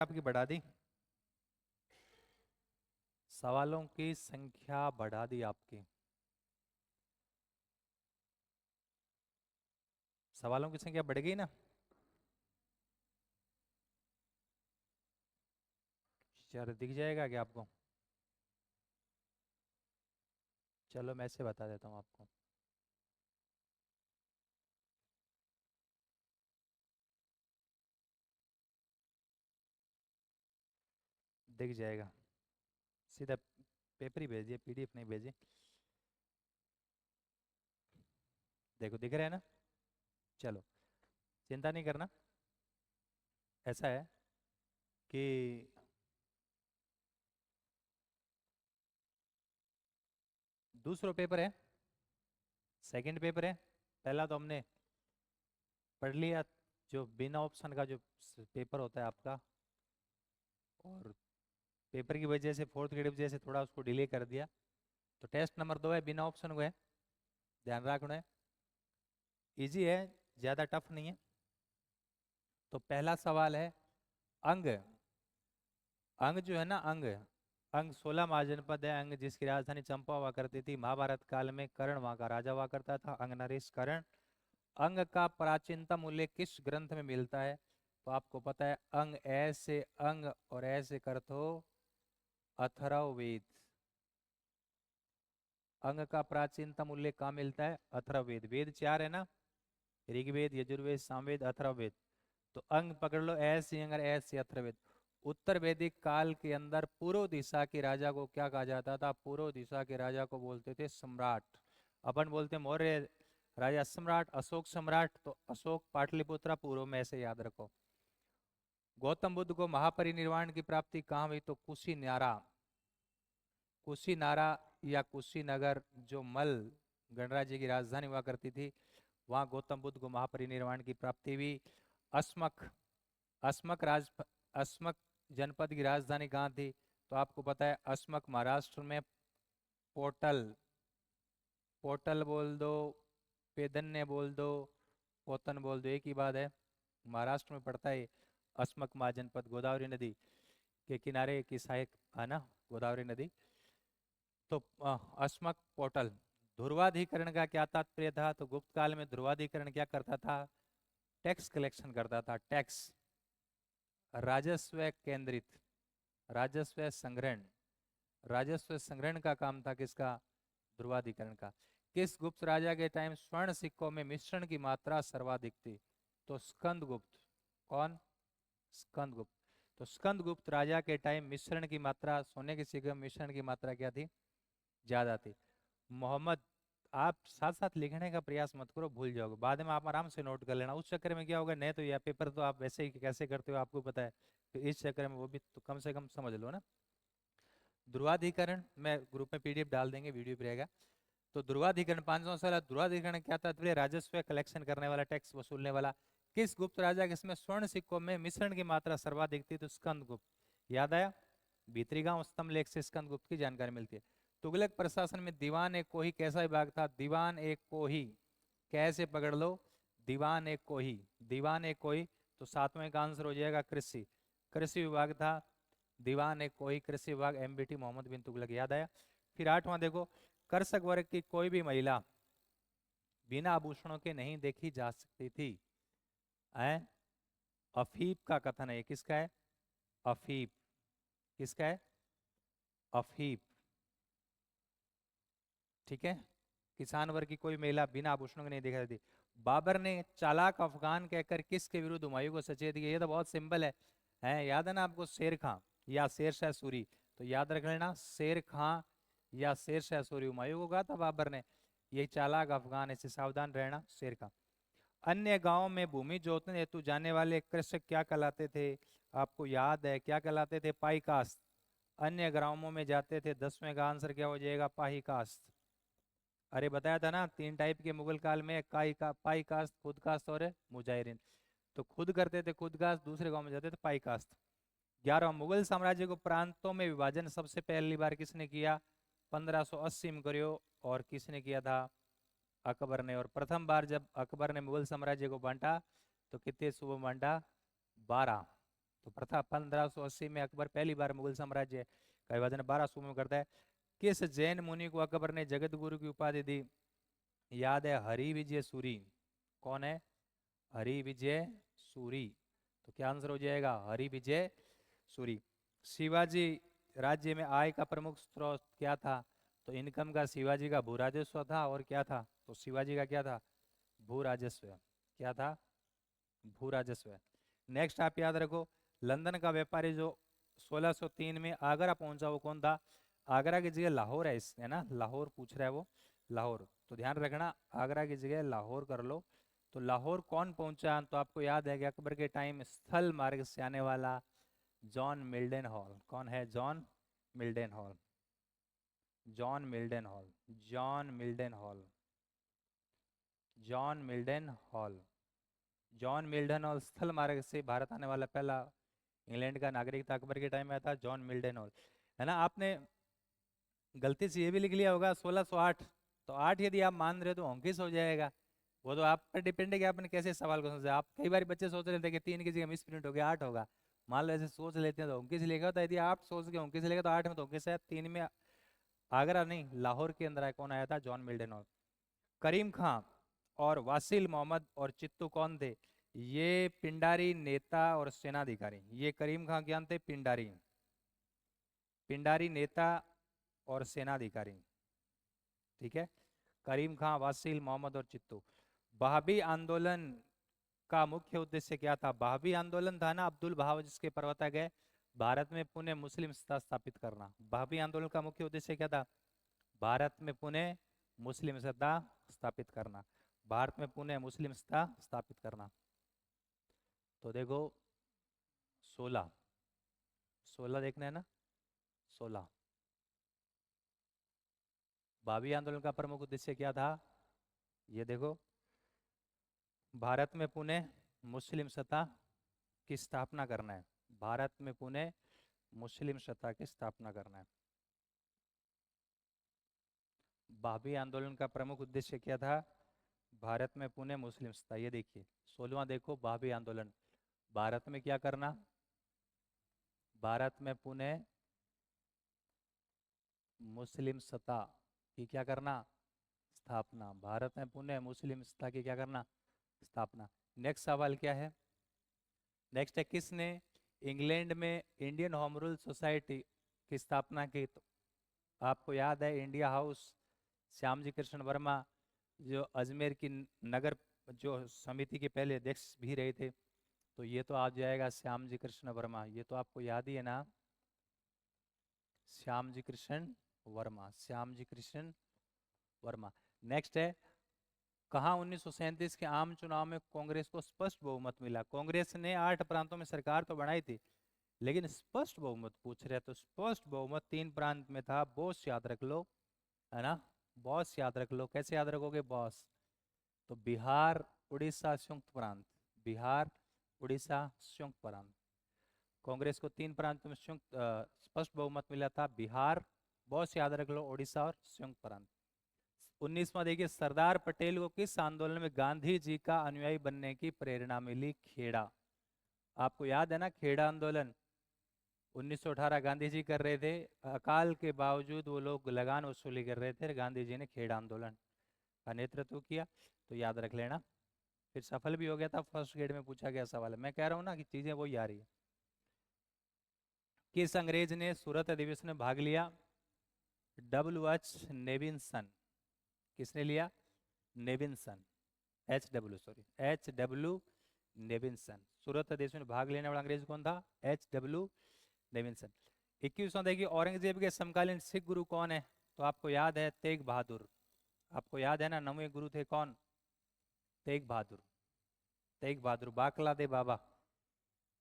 आपकी बढ़ा दी, सवालों की संख्या बढ़ा दी आपकी। सवालों की संख्या बढ़ गई ना। चलो दिख जाएगा क्या आपको? चलो मैं से बता देता हूँ आपको। दिख जाएगा, सीधा पेपर ही भेजिए, पीडीएफ नहीं भेजिए। देखो दिख रहा है ना। चलो चिंता नहीं करना। ऐसा है कि दूसरा पेपर है, सेकंड पेपर है। पहला तो हमने पढ़ लिया, जो बिना ऑप्शन का जो पेपर होता है आपका, और पेपर की वजह से फोर्थ ग्रेड की वजह से थोड़ा उसको डिले कर दिया। तो टेस्ट नंबर 2 है, बिना ऑप्शन को है, ध्यान रखना है। इजी है, ज़्यादा टफ नहीं है। तो पहला सवाल है, अंग। अंग जो है ना, अंग, अंग 16 महाजनपद है। अंग जिसकी राजधानी चंपा हुआ करती थी। महाभारत काल में कर्ण वहां का राजा हुआ करता था, अंग नरेश कर्ण। अंग का प्राचीनतम उल्लेख किस ग्रंथ में मिलता है? तो आपको पता है, अंग ऐसे अंग और ऐसे करत हो अथर्ववेद। अंग का प्राचीनतम उल्लेख कहाँ मिलता है? अथर्ववेद। वेद चार है ना, ऋग्वेद, यजुर्वेद, सामवेद, अथर्ववेद। तो अंग पकड़ लो, ऐसे अंग और ऐसे अथर्ववेद। उत्तर वैदिक काल के अंदर पूर्व दिशा के राजा को क्या कहा जाता था? पूर्व दिशा के राजा को बोलते थे सम्राट। अपन बोलते हैं मौर्य राजा सम्राट, अशोक सम्राट। तो अशोक पाटलिपुत्र पूर्व में, ऐसे याद रखो। गौतम बुद्ध को महापरिनिर्वाण की प्राप्ति कहाँ हुई? तो कुशीनारा। कुशीनारा या कुशीनगर, जो मल गणराज्य की राजधानी हुआ करती थी, वहां गौतम बुद्ध को महापरिनिर्वाण की प्राप्ति हुई। अस्मक, अस्मक राज, अस्मक जनपद की राजधानी कहाँ थी? तो आपको पता है, अस्मक महाराष्ट्र में। पोर्टल, पोर्टल बोल दो, पेदन्य बोल दो, पोतन बोल दो, एक ही बात है। महाराष्ट्र में पड़ता है अस्मक महाजनपद, गोदावरी नदी के किनारे की सहायक है ना, गोदावरी नदी। तो अस्मक पोर्टल। ध्रुवाधिकरण का क्या तात्पर्य था? तो गुप्त काल में ध्रुवाधिकरण क्या करता था? टैक्स कलेक्शन करता था, टैक्स, राजस्व केंद्रित, राजस्व संग्रहण। राजस्व संग्रहण का काम था किसका? ध्रुवाधिकरण का। किस गुप्त राजा के टाइम स्वर्ण सिक्कों में मिश्रण की मात्रा सर्वाधिक थी? तो स्कंदगुप्त। कौन? स्कंदगुप्त। तो स्कंदगुप्त राजा के टाइम मिश्रण की मात्रा, सोने के सिक्के में मिश्रण की मात्रा क्या थी? ज्यादा थी। मोहम्मद, आप साथ साथ लिखने का प्रयास मत करो, भूल जाओगे बाद में, आप आराम से नोट कर लेना। उस चक्कर में क्या होगा, नहीं तो यह पेपर तो आप वैसे ही कैसे करते हो आपको पता है, तो इस चक्कर में वो भी तो कम से कम समझ लो ना। ध्रुवाधिकरण मैं ग्रुप में पीडीएफ डाल देंगे, वीडियो पे रहेगा। तो ध्रुवाधिकरण 500 साल। ध्रुवाधिकरण क्या था? राजस्व कलेक्शन करने वाला, टैक्स वसूलने वाला। किस गुप्त राजा के इसमें स्वर्ण सिक्कों में मिश्रण की मात्रा सर्वाधिक थी? तो स्कंदगुप्त। याद आया? भीतरी गांव स्तंभ लेख से स्कंदगुप्त की जानकारी मिलती है। तुगलक प्रशासन में दीवान एक कोही कैसा विभाग था? दीवान एक कोही, कैसे पकड़ लो, दीवान एक कोही, दीवान एक कोही। तो सातवें का आंसर हो जाएगा कृषि, कृषि विभाग था दीवान एक कोही, कृषि विभाग, एमबीटी मोहम्मद बिन तुगलक। याद आया? फिर आठवां देखो, कर्षक वर्ग की कोई भी महिला बिना आभूषणों के नहीं देखी जा सकती थी। है, अफीफ का कथन है, किसका है? अफीफ, किसका है? अफीफ, ठीक है। किसान वर्ग की कोई महिला बिना आभूषणों के नहीं देखा जाती। बाबर ने चालाक अफगान कहकर किसके विरुद्ध हुमायूं को सचेत किया? ये तो बहुत सिंपल है, याद है ना आपको? शेर खां या शेर शाह सूरी। तो याद रख लेना, शेर खां या शेर शाह सूरी। हुमायूं को कहा था बाबर ने, ये चालाक अफगान, इससे सावधान रहना, शेर खां। अन्य गांवों में भूमि जोतने हेतु जाने वाले कृषक क्या कहलाते थे? आपको याद है क्या कहलाते थे? पाई कास्त। अन्य ग्रामों में जाते थे। 10वें का आंसर क्या हो जाएगा? पाही कास्त। अरे बताया था ना, तीन टाइप के मुगल काल में, काई का, पाई कास्त, खुद कास्त और मुजाहिरीन। तो खुद करते थे खुद कास्त, दूसरे गांव में जाते थे पाई कास्त। 11वां, मुगल साम्राज्य को प्रांतों में विभाजन सबसे पहली बार किसने किया? 1580 में करियो। और किसने किया था? अकबर ने। और प्रथम बार जब अकबर ने मुगल साम्राज्य को बांटा तो कितने सूबों में बांटा? 12। तो प्रथा 1580 में अकबर पहली बार मुगल साम्राज्य का विभाजन 12 सूबों में करता है। किस जैन मुनि को अकबर ने जगत गुरु की उपाधि दी? याद है, हरि विजय सूरी। कौन है? हरि विजय सूरी। तो क्या आंसर हो जाएगा? हरि विजय सूरी। शिवाजी राज्य में आय का प्रमुख स्रोत क्या था? तो इनकम का शिवाजी का भू राजस्व था। और क्या था? तो शिवाजी का क्या था? भू राजस्व। क्या था? भू राजस्व। नेक्स्ट आप याद रखो, लंदन का व्यापारी जो 1603 में आगरा पहुंचा वो कौन था? आगरा की जगह लाहौर है, इस है ना, लाहौर पूछ रहा है वो, लाहौर। तो ध्यान रखना, आगरा की जगह लाहौर कर लो। तो लाहौर कौन पहुंचा? तो आपको याद है कि अकबर के टाइम स्थल मार्ग से आने वाला जॉन मिल्डन हॉल। कौन है? John Mildenhall. John Mildenhall. John Mildenhall. John Mildenhall. John Mildenhall स्थल मार्ग से भारत आने वाला पहला इंग्लैंड का नागरिक था। अकबर के टाइम में आया था जॉन मिल्डन हॉल, है ना। आपने गलती से ये भी लिख लिया होगा 1608। तो 8 यदि आप मान रहे हो तो 29 हो जाएगा। वो तो आप पर डिपेंड है कि आपने कैसे सवाल को समझा। आप कई बार बच्चे सोच रहे थे कि 3 की जगह मिस प्रिंट हो गया 8 होगा, मान लो ऐसे सोच लेते हैं तो 29 लिखा। तो यदि आप सोच के 29 लिखा तो 8 में तो 29 है, 3 में आगरा नहीं लाहौर के अंदर कौन आया था? John मिल्डन hall. करीम खां और वासिल मोहम्मद और चित्तू कौन थे? ये पिंडारी नेता और सेनाधिकारी। ये करीम खां क्या थे? पिंडारी। पिंडारी नेता और सेनाधिकारी, ठीक है। करीम खां, वासिल मोहम्मद और चित्तू। बहाबी आंदोलन का मुख्य उद्देश्य क्या था? बहाबी आंदोलन था ना, अब्दुल बहाव जिसके प्रवर्तक है, भारत में पुनः मुस्लिम सत्ता स्थापित करना। बहाबी आंदोलन का मुख्य उद्देश्य क्या था? भारत में पुनः मुस्लिम सत्ता स्थापित करना। भारत में पुनः मुस्लिम सत्ता स्थापित करना। तो देखो 16, 16 देखना है ना, 16। भावी आंदोलन का प्रमुख उद्देश्य क्या था? ये देखो, भारत में पुनः मुस्लिम सत्ता की स्थापना करना है। भारत में पुनः मुस्लिम सत्ता की स्थापना करना है। भावी आंदोलन का प्रमुख उद्देश्य क्या था? भारत में पुनः मुस्लिम सत्ता। ये देखिए 16वां देखो, भावी आंदोलन। भारत में क्या करना? भारत में पुनः मुस्लिम सत्ता की क्या करना? स्थापना। भारत में पुनः मुस्लिम सत्ता की क्या करना? स्थापना। नेक्स्ट सवाल क्या है? नेक्स्ट है, किसने इंग्लैंड में इंडियन होम रूल सोसाइटी की स्थापना की? तो आपको याद है इंडिया हाउस, श्यामजी कृष्ण वर्मा, जो अजमेर की नगर जो समिति के पहले अध्यक्ष भी रहे थे। तो ये तो आ जाएगा श्यामजी कृष्ण वर्मा। ये तो आपको याद ही है ना, श्यामजी कृष्ण वर्मा। श्यामजी कृष्ण वर्मा। नेक्स्ट है, कहाँ 1937 के आम चुनाव में कांग्रेस को स्पष्ट बहुमत मिला? कांग्रेस ने 8 प्रांतों में सरकार तो बनाई थी, लेकिन स्पष्ट बहुमत पूछ रहे हैं। तो स्पष्ट बहुमत 3 प्रांत में था। बॉस याद रख लो, है ना, बॉस याद रख लो। कैसे याद रखोगे बॉस? तो बिहार, उड़ीसा, संयुक्त प्रांत। बिहार, उड़ीसा, संयुक्त प्रांत। कांग्रेस को 3 प्रांतों में संयुक्त स्पष्ट बहुमत मिला था। बिहार, बॉस याद रख लो, उड़ीसा और संयुक्त प्रांत। 19वां देखिए, सरदार पटेल को किस आंदोलन में गांधी जी का अनुयायी बनने की प्रेरणा मिली? खेड़ा। आपको याद है ना खेड़ा आंदोलन? 1918 गांधी जी कर रहे थे, अकाल के बावजूद वो लोग लगान वसूली कर रहे थे। गांधी जी ने खेड़ा आंदोलन का नेतृत्व किया। तो याद रख लेना, फिर सफल भी हो गया था। फर्स्ट ग्रेड में पूछा गया सवाल है। मैं कह रहा हूँ ना कि चीजें वही आ रही है। किस अंग्रेज ने सूरत अधिवेशन में भाग लिया? WH Nevinson. किसने लिया? नेविंसन। H W Nevinson. सूरत अधिवेशन में भाग लेने वाला अंग्रेज कौन था? H W Nevinson. 21वां देखिए, औरंगजेब के समकालीन सिख गुरु कौन है? तो आपको याद है तेग बहादुर। आपको याद है ना, 9वें गुरु थे कौन? तेग बहादुर। तेग बहादुर बाकला दे बाबा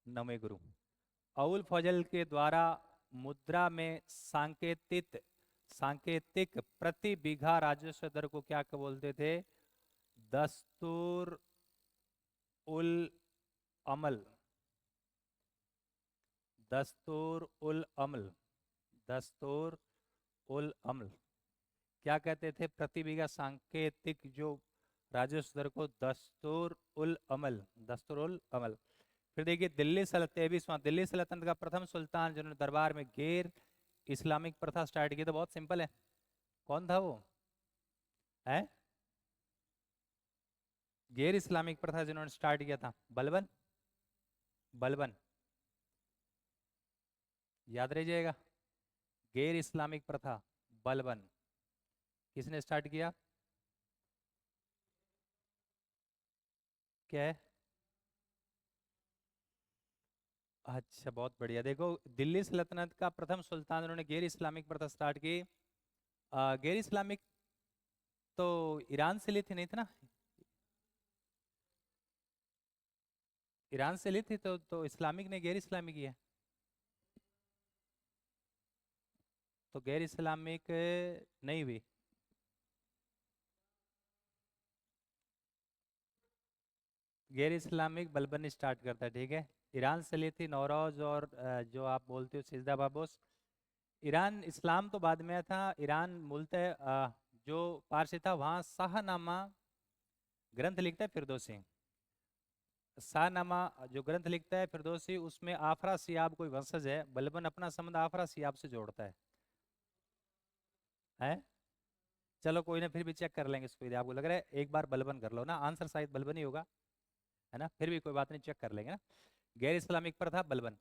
9वें गुरु। अबुल फजल के द्वारा मुद्रा में सांकेतिक प्रति बीघा राजस्व दर को क्या बोलते थे? दस्तूर उल अमल। दस्तूर उल अमल। दस्तूर उल अमल। क्या कहते थे? प्रति बीघा सांकेतिक जो राजस्व दर को दस्तूर उल अमल। दस्तूर उल अमल। फिर देखिए दिल्ली सल्तनत, 23वां दिल्ली सल्तनत का प्रथम सुल्तान जिन्होंने दरबार में गैर इस्लामिक प्रथा स्टार्ट की, तो बहुत सिंपल है, कौन था वो है? गैर इस्लामिक प्रथा जिन्होंने स्टार्ट किया था, बलबन। बलबन, याद रह जाएगा, गैर इस्लामिक प्रथा, बलबन। किसने स्टार्ट किया? क्या है? अच्छा, बहुत बढ़िया। देखो, दिल्ली सल्तनत का प्रथम सुल्तान उन्होंने गैर इस्लामिक प्रथा स्टार्ट की। गैर इस्लामिक तो ईरान से ली थी, नहीं थी ना? ईरान से ली थी, तो इस्लामिक ने गैर इस्लामिक है, तो गैर इस्लामिक नहीं हुई। गैर इस्लामिक बलबन स्टार्ट करता है, ठीक है। ईरान से ली थी नौरोज, और जो आप बोलते हो सिजदा बाबोस। ईरान, इस्लाम तो बाद में था। ईरान मूलतः जो पारसी था, वहाँ शाहनामा ग्रंथ लिखता है फिरदौसी। शाहनामा जो ग्रंथ लिखता है फिरदौसी, उसमें आफरा सियाब कोई वंशज है, बलबन अपना संबंध आफरा सियाब से जोड़ता है। चलो कोई ना, फिर भी चेक कर लेंगे इसको, यदि आपको लग रहा है एक बार बलबन कर लो ना, आंसर शायद बलबन ही होगा, है ना? फिर भी कोई बात नहीं, चेक कर लेंगे ना। गैर इस्लामिक पर था बलबन।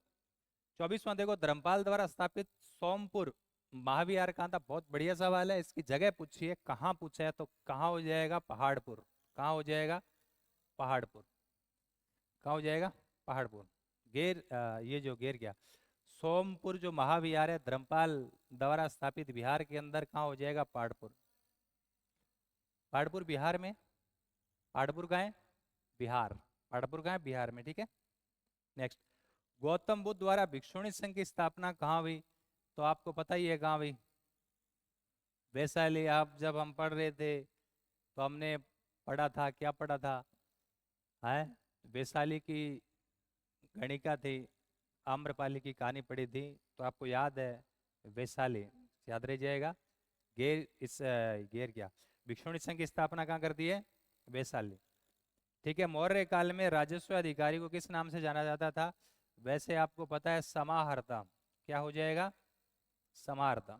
24वां देखो, धर्मपाल द्वारा स्थापित सोमपुर महाविहार कहाँ था? बहुत बढ़िया सवाल है, इसकी जगह पूछिए, कहाँ पूछा है, तो कहाँ हो जाएगा? पहाड़पुर। कहाँ हो जाएगा? पहाड़पुर। कहाँ हो जाएगा? पहाड़पुर। ये जो गेर क्या, सोमपुर जो महाविहार है धर्मपाल द्वारा स्थापित बिहार के अंदर, कहाँ हो जाएगा? पहाड़पुर। पहाड़पुर बिहार में। पहाड़पुर कहाँ है? बिहार। पहाड़पुर कहाँ है? बिहार में, ठीक है। नेक्स्ट, गौतम बुद्ध द्वारा भिक्षुणी संघ की स्थापना कहाँ हुई? तो आपको पता ही है कहाँ हुई, वैशाली। आप जब हम पढ़ रहे थे तो हमने पढ़ा था, क्या पढ़ा था? है, वैशाली की गणिका थी, आम्रपाली की कहानी पढ़ी थी, तो आपको याद है, वैशाली, याद रह जाएगा। गेर क्या, भिक्षुणी संघ की स्थापना कहाँ कर दी है? वैशाली, ठीक है। मौर्य काल में राजस्व अधिकारी को किस नाम से जाना जाता था? वैसे आपको पता है, समाहर्ता। क्या हो जाएगा? समाहर्ता।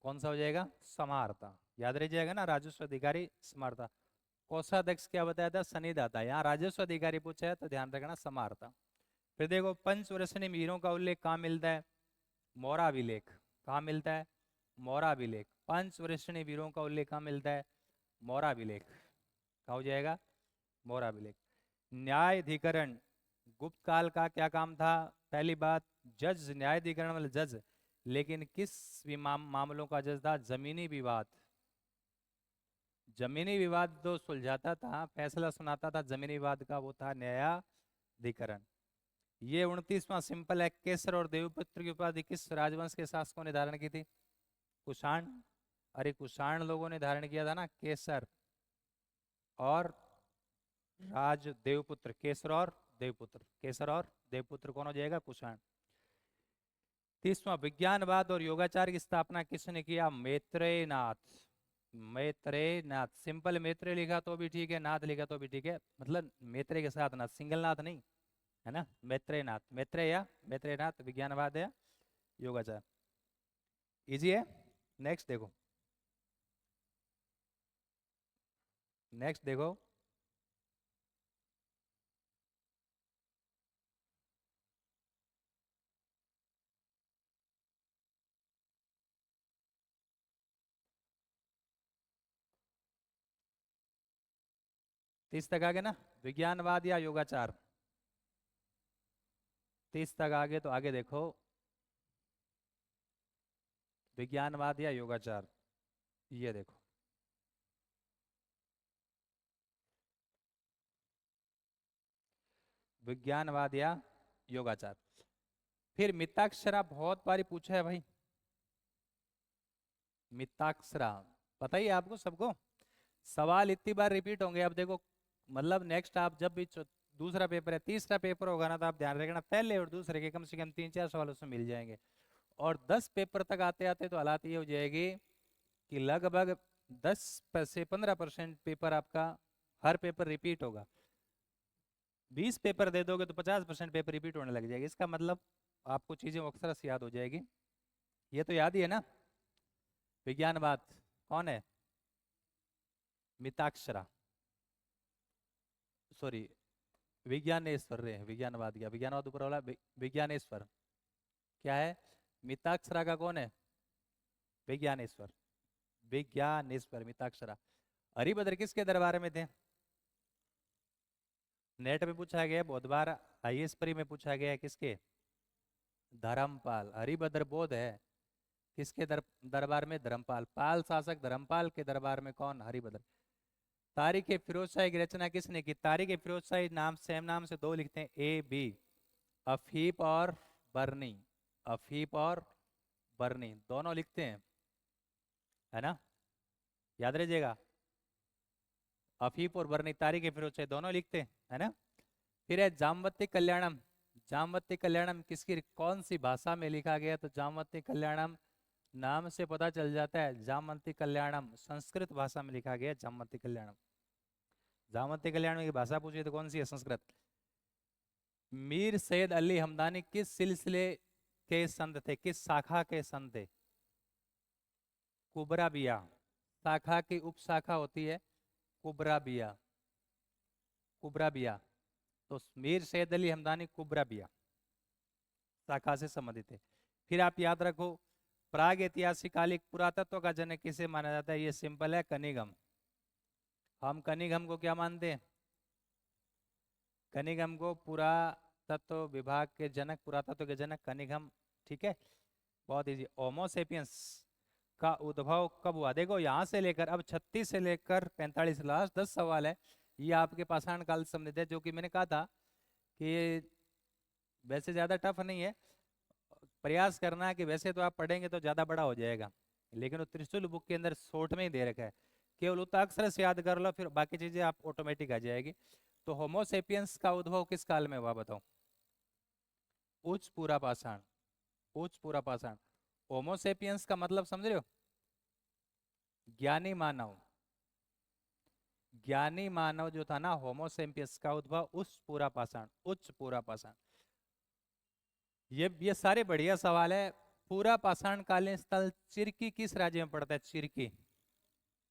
कौन सा हो जाएगा? समाहर्ता। याद रह जाएगा ना, राजस्व अधिकारी समाहर्ता। कोषाध्यक्ष क्या बताया था? सन्निधाता। यहाँ राजस्व अधिकारी पूछा है तो ध्यान रखना समाहर्ता। फिर देखो, पंचवर्षीय मीरों का उल्लेख कहाँ मिलता है? मौराभिलेख। कहाँ मिलता है? मौराभिलेख। पंचवर्षीय वीरों का उल्लेख कहाँ मिलता है? मौराभिलेख। कहाँ हो जाएगा? मौराभिलेख। न्यायाधिकरण गुप्त काल का क्या काम था? पहली बात, जज, न्यायाधिकरण वाले जज, लेकिन किस मामलों का जज था? जमीनी विवाद। जमीनी विवाद जो सुलझाता था, फैसला सुनाता था जमीनी विवाद का, वो था न्यायाधिकरण। ये 29वां सिंपल है, केसर और देवपुत्र की उपाधि किस राजवंश के शासकों ने धारण की थी? कुषाण। अरे कुषाण लोगों ने धारण किया था ना, केसर और राज देवपुत्र। केसर और देवपुत्र, केसर और देवपुत्र कौन हो जाएगा? कुषाण। 30वां, विज्ञानवाद और योगाचार की स्थापना किसने किया? मैत्रेय नाथ। मैत्रेय नाथ। सिंपल मैत्रेय लिखा तो भी ठीक है, नाथ लिखा तो भी ठीक है, मतलब मैत्रेय के साथ नाथ, सिंगल नाथ नहीं, है ना? मैत्रेय नाथ, मैत्रेय या मैत्रेय नाथ, विज्ञानवाद या योगाचार। इजी है। नेक्स्ट देखो, नेक्स्ट देखो, 30 तक आ गए ना? विज्ञानवाद या योगाचार? 30 तक आगे तो आगे देखो, विज्ञानवाद या योगाचार, ये देखो, विज्ञानवाद या योगाचार। फिर मिताक्षरा बहुत बारी पूछा है भाई, मिताक्षरा, पता ही है आपको सबको, सवाल इतनी बार रिपीट होंगे। अब देखो, मतलब नेक्स्ट आप जब भी दूसरा पेपर है, तीसरा पेपर होगा ना, तो आप ध्यान रखना, पहले और दूसरे के कम से कम 3-4 सवाल उसमें मिल जाएंगे। और 10 पेपर तक आते आते तो हालात ये हो जाएगी कि लगभग 10 से 15% पेपर आपका, हर पेपर रिपीट होगा। 20 पेपर दे दोगे तो 50% पेपर रिपीट होने लग जाएगी। इसका मतलब आपको चीजें अक्सर से याद हो जाएगी। ये तो याद ही है ना। विज्ञानवाद कौन है? मिताक्षरा, सॉरी विज्ञानेश्वर रे, विज्ञानवाद क्या, विज्ञानवाद ऊपर वाला विज्ञानेश्वर क्या है? मिताक्षरा का कौन है? विज्ञानेश्वर, विज्ञानेश्वर मिताक्षरा। हरिभद्र किसके दरबार में थे? नेट में पूछा गया, बहुत बार आईएएस परी में पूछा गया है, किसके? धर्मपाल। हरिभद्र बौद्ध है, किसके दरबार में? धर्मपाल। पाल शासक धर्मपाल के दरबार में कौन? हरिभद्र। तारीख फिरोज शाही की रचना किसने की? तारीख फिरोज शाही नाम सेम नाम से दो लिखते हैं, ए बी, अफीप और बरनी, अफीप और बरनी दोनों लिखते हैं, है ना, याद रहिएगा। अफीप और बरनी तारीख फिरोज शाही दोनों लिखते हैं, है ना। फिर है जामवती कल्याणम। जामवती कल्याणम किसकी, कौन सी भाषा में लिखा गया? तो जामवती कल्याणम नाम से पता चल जाता है, जामवती कल्याणम संस्कृत भाषा में लिखा गया। जामवती कल्याणम, जामवती कल्याणम की भाषा पूछी तो कौन सी है? संस्कृत। मीर सैयद अली हमदानी किस सिलसिले के संत थे, किस शाखा के संत थे? कुबराबिया। शाखा की उपशाखा होती है कुबराबिया, कुबराबिया। तो मीर सैयद अली हमदानी कुबराबिया शाखा से संबंधित है। फिर आप याद रखो, प्राग ऐतिहासिक कालिक पुरातत्व का जनक किसे माना जाता है? ये सिंपल है, कनिगम। हम कनिगम को क्या मानते हैं? कनिगम को पुरातत्व विभाग के जनक, पुरातत्व के जनक कनिगम, ठीक है। बहुत इजी। होमोसेपियंस का उद्भव कब हुआ? देखो यहाँ से लेकर अब 36 से लेकर 45 लास्ट 10 सवाल है, ये आपके पाषाण काल से संबंधित है, जो कि मैंने कहा था कि ये वैसे ज्यादा टफ नहीं है। प्रयास करना है कि वैसे तो आप पढ़ेंगे तो ज्यादा बड़ा हो जाएगा, लेकिन वो त्रिशूल बुक के अंदर शॉर्ट में ही दे रखा है, केवल उतना अक्षर से याद कर लो, फिर बाकी चीजें आप ऑटोमेटिक आ जाएगी। तो होमोसेपियंस का उद्भव किस काल में हुआ बताओ? उच्च पूरा पाषाण, उच्च पूरा पाषाण। होमोसेपियंस का मतलब समझ रहे हो? ज्ञानी मानव, ज्ञानी मानव जो था ना, होमोसेपियंस का उद्भव उच्च पूरा पाषाण, उच्च पूरा पाषाण। ये सारे बढ़िया सवाल है। पूरा पाषाण कालीन स्थल चिरकी किस राज्य में पड़ता है? चिरकी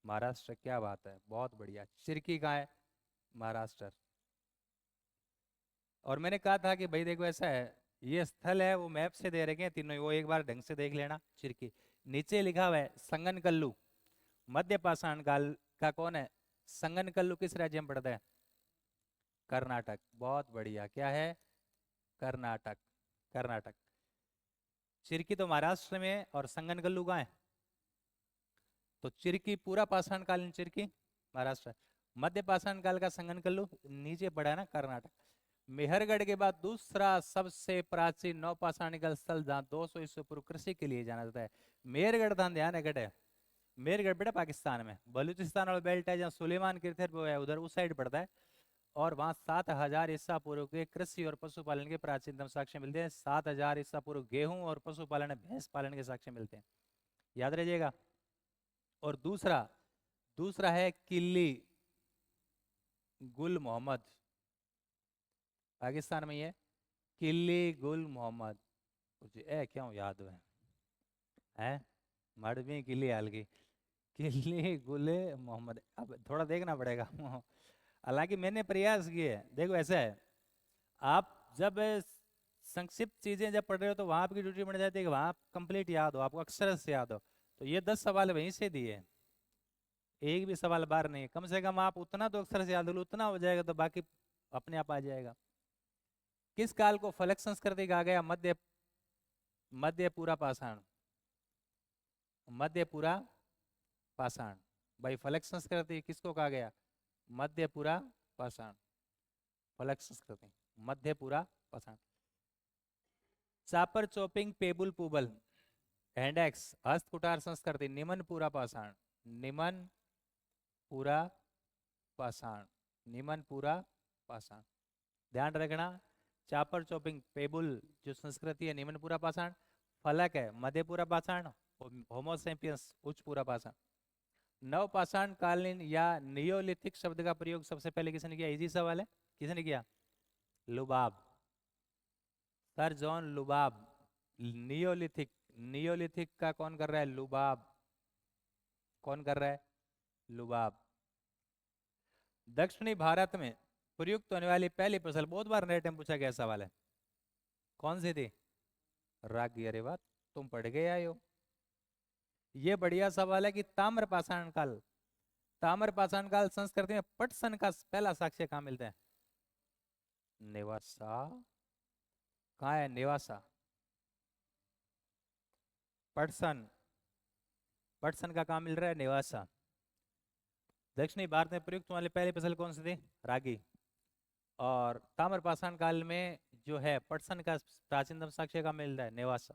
महाराष्ट्र। क्या बात है, बहुत बढ़िया। चिरकी कहाँ है? महाराष्ट्र। और मैंने कहा था कि भाई देखो ऐसा है, ये स्थल है वो मैप से दे रखे हैं तीनों, वो एक बार ढंग से देख लेना। चिरकी नीचे लिखा हुआ है संगनकल्लू, मध्य पाषाण काल का कौन है? संगनकल्लू किस राज्य में पड़ता है? कर्नाटक। बहुत बढ़िया, क्या है? कर्नाटक, कर्नाटक। चिरकी तो महाराष्ट्र में है और संगनकल्लू कहाँ है? तो चिरकी पूरा पाषाण कालीन चिरकी महाराष्ट्र, मध्य पाषाण काल का संगनकल्लू नीचे पड़ा है ना, कर्नाटक। मेहरगढ़ के बाद दूसरा सबसे प्राचीन नौपाषाणिक स्थल जहाँ 200 ईस्वी पूर्व कृषि के लिए जाना जाता है, मेहरगढ़ था, ध्यान है। मेहरगढ़ बेटा पाकिस्तान में, बलूचिस्तान और बेल्ट है जहाँ सुलेमान कीर्थिर वो है, उधर उस साइड पड़ता है। और वहाँ 7000 ईसा पूर्व के कृषि और पशुपालन के प्राचीनतम साक्ष्य मिलते हैं। 7000 ईसा पूर्व गेहूं और पशुपालन, भैंस पालन के साक्ष्य मिलते हैं, याद रखिएगा। और दूसरा, दूसरा है किल्ली गुल मोहम्मद, पाकिस्तान में ही है, किल्ली गुल मोहम्मद। ए क्यों याद है मड़वी किल्ली अलगी, किल्ली गुले मोहम्मद, अब थोड़ा देखना पड़ेगा। हालांकि मैंने प्रयास किए। देखो ऐसा है, आप जब संक्षिप्त चीजें जब पढ़ रहे हो तो वहां आपकी ड्यूटी बन जाती है कि वहां कंप्लीट याद हो, आपको अक्षर से याद हो। तो ये 10 सवाल वहीं से दिए, एक भी सवाल बार नहीं, कम से कम आप उतना तो अक्षर से याद लो, उतना हो जाएगा तो बाकी अपने आप आ जाएगा। किस काल को फलक संस्कृति कहा गया? मध्य, मध्य पूरा पाषाण, मध्य पूरा पाषाण। भाई फलक संस्कृति किसको कहा गया? मध्य पूरा पाषाण, फलक संस्कृति मध्य पूरा पाषाण। चापर चोपिंग पेबुल पुबल हैंडेक्स हस्त कुटार संस्कृति निमन पूरा पाषाण, निमन पूरा पाषाण, निमन पूरा पाषाण। ध्यान रखना, चापर चोपिंग पेबुल जो संस्कृति है निमन पूरा पाषाण, फलक है मध्यपुरा पाषाण, होमोसेपियंस उच्च पूरा पाषाण। नवपाषाण कालीन या नियोलिथिक शब्द का प्रयोग सबसे पहले किसने किया? इजी सवाल है, किसने किया? लुबाब, सर जॉन लुबाब। नियोलिथिक, नियोलिथिक का कौन कर रहा है? लुबाब। कौन कर रहा है? लुबाब। दक्षिणी भारत में प्रयुक्त होने वाली पहली फसल, बहुत बार नेट में पूछा गया सवाल है, कौन सी थी? रागी। अरे वाह, तुम पढ़ गए आए हो। ये बढ़िया सवाल है कि ताम्र पाषाण काल, ताम्र पाषाण काल संस्कृति में पटसन का पहला साक्ष्य कहाँ मिलता है? नेवासा। कहाँ है नेवासा? पटसन, पटसन का कहाँ मिल रहा है? नेवासा। दक्षिणी भारत में प्रयुक्त वाली पहली फसल कौन सी थी? रागी। और ताम्र पाषाण काल में जो है पटसन का प्राचीनतम साक्ष्य कहाँ मिलता है? नेवासा।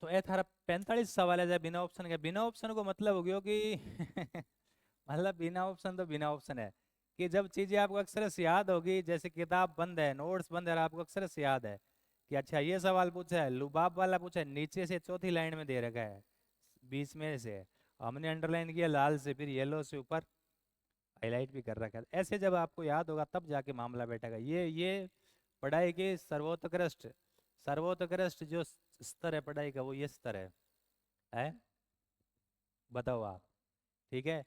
तो ये थारा 45 सवाल है जब बिना ऑप्शन के। बिना ऑप्शन को मतलब हो गया कि मतलब बिना ऑप्शन तो बिना ऑप्शन है कि जब चीजें आपको अक्सर से याद होगी, जैसे किताब बंद है, नोट्स बंद है, और आपको अक्सर से याद है कि अच्छा ये सवाल पूछा है, लुबाब वाला पूछा है, नीचे से चौथी लाइन में दे रखा है, बीच में से है, हमने अंडरलाइन किया लाल से, फिर येलो से ऊपर हाईलाइट भी कर रखा है। ऐसे जब आपको याद होगा तब जाके मामला बैठेगा। ये पढ़ाई के सर्वोत्कृष्ट, सर्वोत्कृष्ट जो स्तर है पढ़ाई का, वो ये स्तर है? बताओ आप। ठीक है,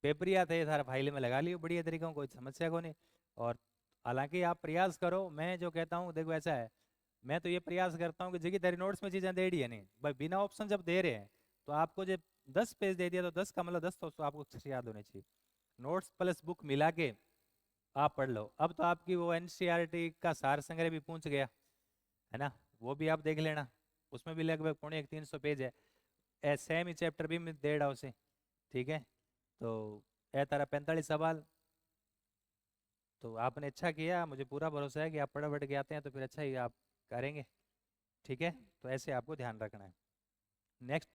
पेपरिया थे सारा फाइल में लगा लियो बढ़िया तरीके से, कोई समस्या को नहीं। और हालांकि आप प्रयास करो, मैं जो कहता हूँ देखो ऐसा है, मैं तो ये प्रयास करता हूँ कि जगह तेरी नोट्स में चीज़ें दे दी है नहीं भाई, बिना ऑप्शन जब दे रहे हैं तो आपको जब 10 पेज दे दिया तो 10 का मतलब 10 तो आपको अच्छे से याद होने चाहिए। नोट्स प्लस बुक मिला के आप पढ़ लो। अब तो आपकी वो एनसीईआरटी का सार संग्रह भी पहुंच गया है ना, वो भी आप देख लेना, उसमें भी लगभग 350 पेज है। सेम ही चैप्टर भी मैं दे रहा उसे। ठीक है, तो ए तारा 45 सवाल, तो आपने अच्छा किया, मुझे पूरा भरोसा है कि आप पढ़ बढ़ के आते हैं तो फिर अच्छा ही आप करेंगे। ठीक है, तो ऐसे आपको ध्यान रखना है। नेक्स्ट